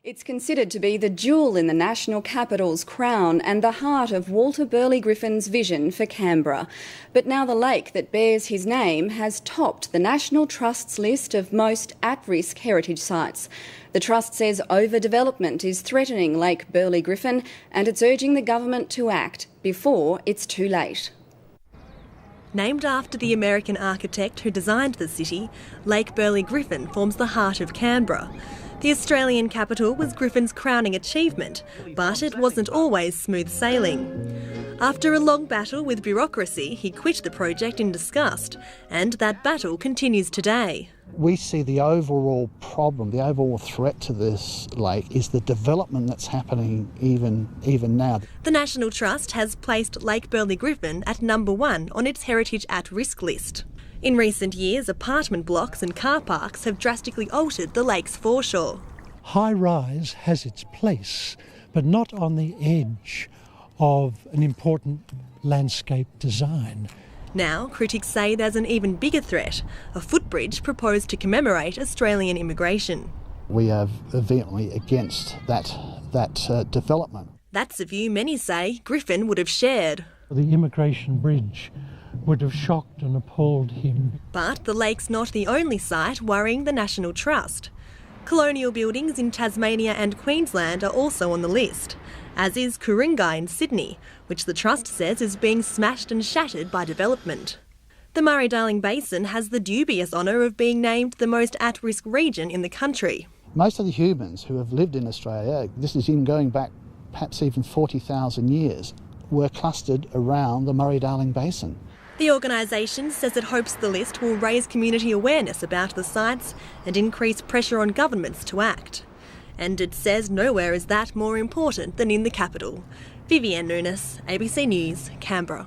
It's considered to be the jewel in the national capital's crown and the heart of Walter Burley Griffin's vision for Canberra. But now the lake that bears his name has topped the National Trust's list of most at-risk heritage sites. The Trust says overdevelopment is threatening Lake Burley Griffin and it's urging the government to act before it's too late. Named after the American architect who designed the city, Lake Burley Griffin forms the heart of Canberra. The Australian capital was Griffin's crowning achievement, but it wasn't always smooth sailing. After a long battle with bureaucracy, he quit the project in disgust, and that battle continues today. We see the overall problem, the overall threat to this lake is the development that's happening even now. The National Trust has placed Lake Burley Griffin at number 1 on its Heritage at-Risk list. In recent years, apartment blocks and car parks have drastically altered the lake's foreshore. High rise has its place, but not on the edge of an important landscape design. Now, critics say there's an even bigger threat, a footbridge proposed to commemorate Australian immigration. We are vehemently against that development. That's a view many say Griffin would have shared. The immigration bridge would have shocked and appalled him. But the lake's not the only site worrying the National Trust. Colonial buildings in Tasmania and Queensland are also on the list, as is Ku-ring-gai in Sydney, which the Trust says is being smashed and shattered by development. The Murray-Darling Basin has the dubious honour of being named the most at-risk region in the country. Most of the humans who have lived in Australia, this is in going back perhaps even 40,000 years, were clustered around the Murray-Darling Basin. The organisation says it hopes the list will raise community awareness about the sites and increase pressure on governments to act. And it says nowhere is that more important than in the capital. Vivienne Nunes, ABC News, Canberra.